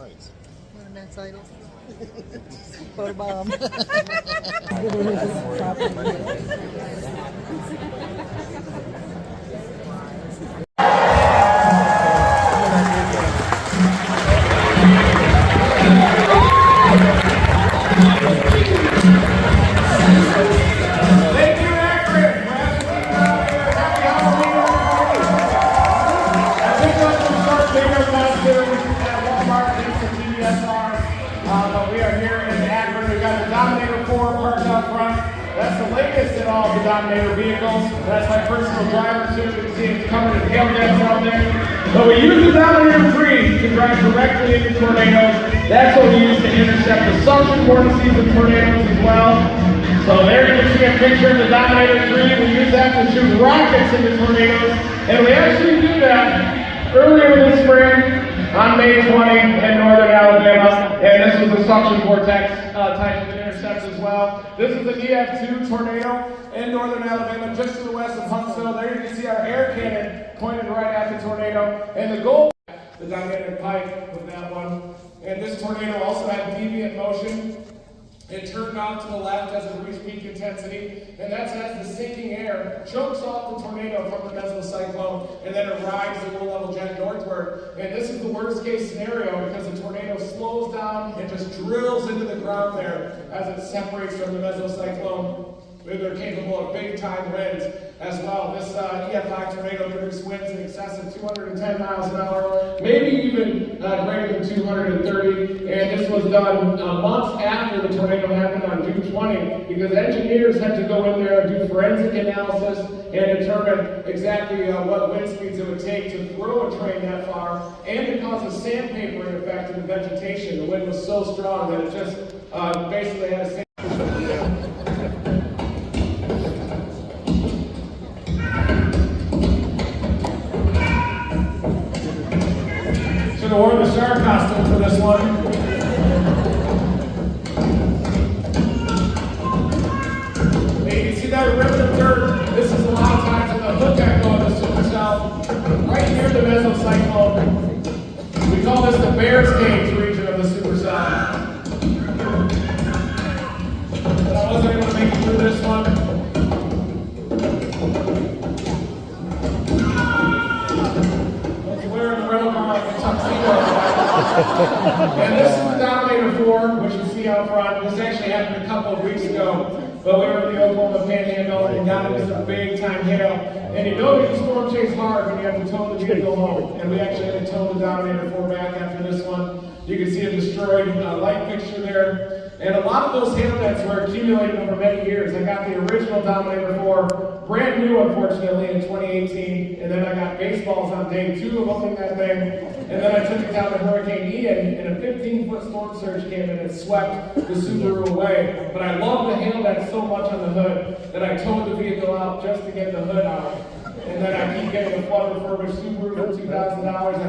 Nice. On that title. Photobomb. But we are here in Akron. We've got the Dominator 4 parked out front. That's the latest in all the Dominator vehicles. That's my personal driver too. You can see it's covered in tailgates out there. But we use the Dominator 3 to drive directly into tornadoes. That's what we use to intercept the suction vortices of tornadoes as well. So there you can see a picture of the Dominator 3. We use that to shoot rockets into tornadoes. And we actually did that earlier this spring on May 20 in northern Alabama, and this was a suction vortex type of intercept as well. This is an EF2 tornado in northern Alabama, just to the west of Huntsville. There you can see our air cannon pointed right at the tornado, and the goal, the dynamic pipe with that one. And this tornado also had deviant motion. It turned off to the left as it reached peak intensity, and that's as the sinking air chokes off the tornado from the mesocyclone, and then it rides the low-level jet northward. And this is the worst-case scenario because the tornado slows down and just drills into the ground there as it separates from the mesocyclone. They're capable of big-time winds as well. This EF5 tornado produced winds in excess of 210 miles an hour, maybe even greater than 230. And this was done months after the tornado happened on June 20, because engineers had to go in there and do forensic analysis and determine exactly what wind speeds it would take to throw a train that far, and to cause a sandpapering effect in the vegetation. The wind was so strong that it just basically had a Should have worn the shark costume for this one. Hey, you see that ribbon of dirt? This is a lot of times in the hook echo of the supercell, right near the mesocyclone. We call this the Bear's Cage region of the supercell. But I wasn't able to make it through this one. And this is the Dominator 4, which you see out front. This actually happened a couple of weeks ago, but we were in the Oklahoma Panhandle and got into some big-time hail. And you know you can storm chase hard when you have to tow the vehicle home. And we actually had to tow the Dominator 4 back after this one. You can see a destroyed light fixture there. And a lot of those hail nets were accumulated over many years. I got the original Dominator 4, brand new unfortunately, in 2018. And then I got baseballs on day 2 of owning that thing. And then I took it down to Hurricane Ian, and a 15-foot storm surge came in and swept the Subaru away. But I love the hail net so much on the hood that I towed the vehicle out just to get the hood out. And then I keep getting a flood refurbished Subaru for $2,000. I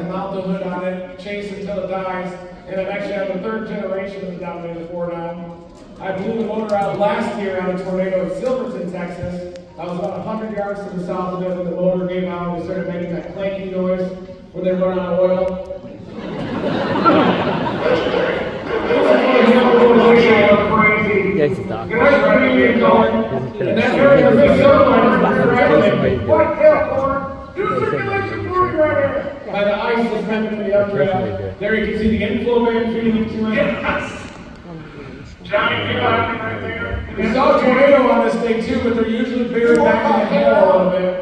mount the hood on it, chase until it dies, and I'm actually on the 3rd generation of the Dominator 4 now. I blew the motor out last year on a tornado in Silverton, Texas. I was about 100 yards to the south of it when the motor gave out and started making that clanking noise when they run out of oil. Yeah, it's a dog. And that's where the big yellow line is what hell, do circulation fluid right here. By the ice that's coming to the updraft. There you can see the inflow man feeding into it. Yes. Giant right there. We saw a tornado on this thing too, but they're usually buried back in the hail a little bit.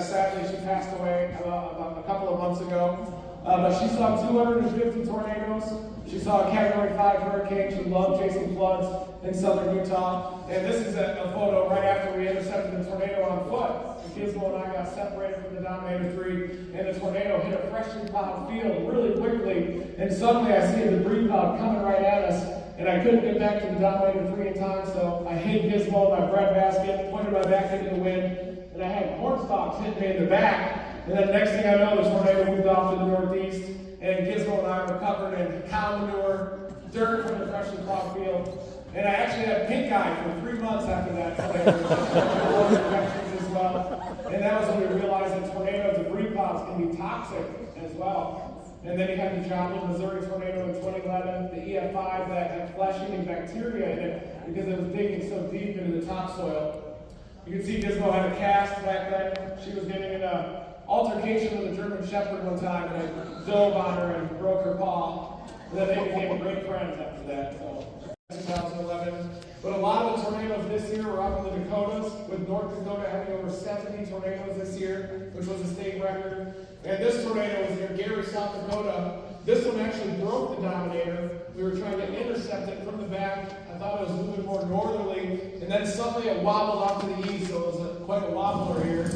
Sadly, she passed away about a couple of months ago. But she saw 250 tornadoes. She saw a Category 5 hurricane. She loved chasing floods in southern Utah. And this is a photo right after we intercepted the tornado on foot. Gizmo and I got separated from the Dominator 3, and the tornado hit a freshly plowed field really quickly. And suddenly I see a debris cloud coming right at us. And I couldn't get back to the Dominator 3 in time, so I hid Gizmo in my bread basket, pointed my back into the wind, and I had corn stalks hit me in the back. And then next thing I know, the tornado moved off to the northeast, and Gizmo and I were covered in cow manure, dirt from the freshly plowed field. And I actually had pink eye for 3 months after that infections as well. And that was when we realized that tornado debris clouds can be toxic as well. And then you have the Joplin, Missouri tornado in 2011, the EF5 that had flesh-eating bacteria in it because it was digging so deep into the topsoil. You can see Gizmo had a cast back then. She was getting in an altercation with a German Shepherd one time, and I dove on her and broke her paw. And then they became great friends after that. So 2011. But a lot of the tornadoes this year were up in the Dakotas, with North Dakota having over 70 tornadoes this year, which was a state record. And this tornado was near Gary, South Dakota. This one actually broke the Dominator. We were trying to intercept it from the back. I thought it was moving more northerly, and then suddenly it wobbled off to the east, so it was quite a wobbler here.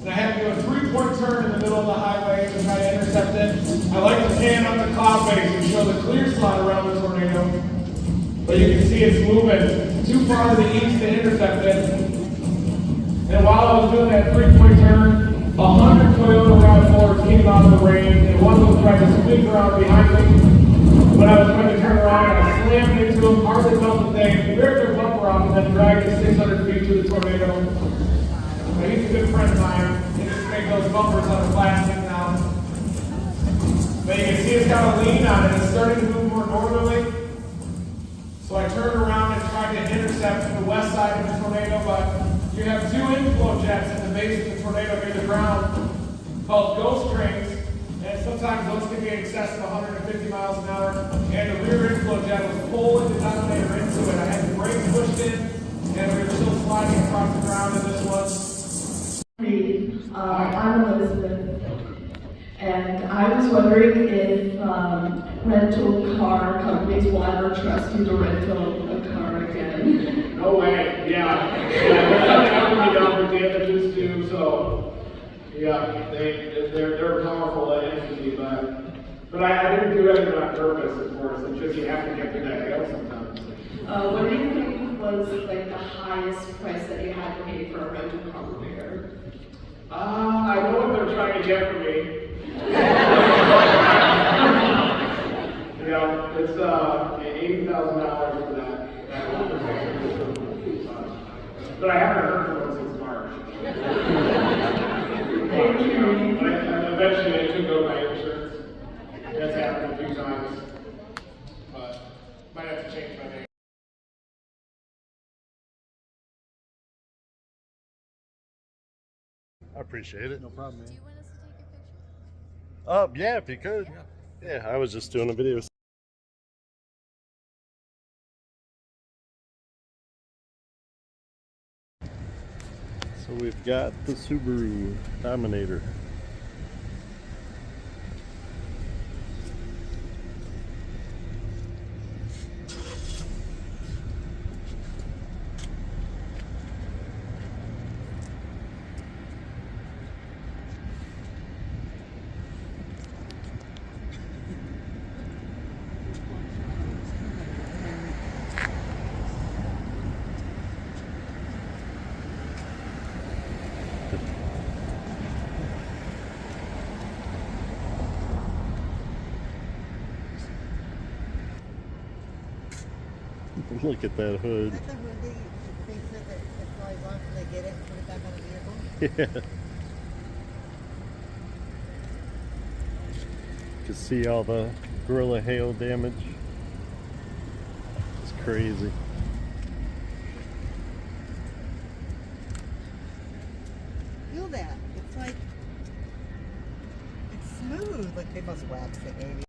And I had to do a three-point turn in the middle of the highway to try to intercept it. I like to pan up the cloud base and show the clear spot around the tornado. But you can see it's moving too far to the east to intercept it. And while I was doing that three-point turn, 100 Toyota RAV4s came out of the range, and one of them tried to spin around behind me. When I was trying to turn around, I slammed into them, hardly felt the thing, ripped their bumper off, and then dragged it 600 feet to the tornado. He's a good friend of mine. He just make those bumpers out of plastic now. But you can see it's got a lean on it. It's starting to move more northerly. So I turned around and tried to intercept the west side of the tornado, but you have two inflow jets at the base of the tornado near the ground called ghost trains, and sometimes those can be in excess of 150 miles an hour, and the rear inflow jet was pulling the Dominator into it. I had the brakes pushed in, and we were still sliding across the ground in this one. I'm Elizabeth, and I was wondering if rental car companies will ever trust you to rental a car again. No way, yeah. They're down for damages too, so yeah, they're a powerful entity, but I didn't do it on purpose, of course. It's just you have to get to that hill sometimes. What do you think was like the highest price that you had to pay for a rental car repair? I know what they're trying to get from me. Yeah, it's $80,000 for that. But I haven't heard from them since March. Thank you. But eventually they took over my insurance. That's happened a few times. But might have to change my name. I appreciate it. No problem, man. Do you want us to take your picture? Yeah, if you could. Yeah, I was just doing a video. So we've got the Subaru Dominator. Look at that hood. That's a hood they said that it flies off and they get it and put it back on the vehicle. Yeah. You can see all the Gorilla hail damage. It's crazy. Feel that. It's like, it's smooth. Like they must wax it maybe.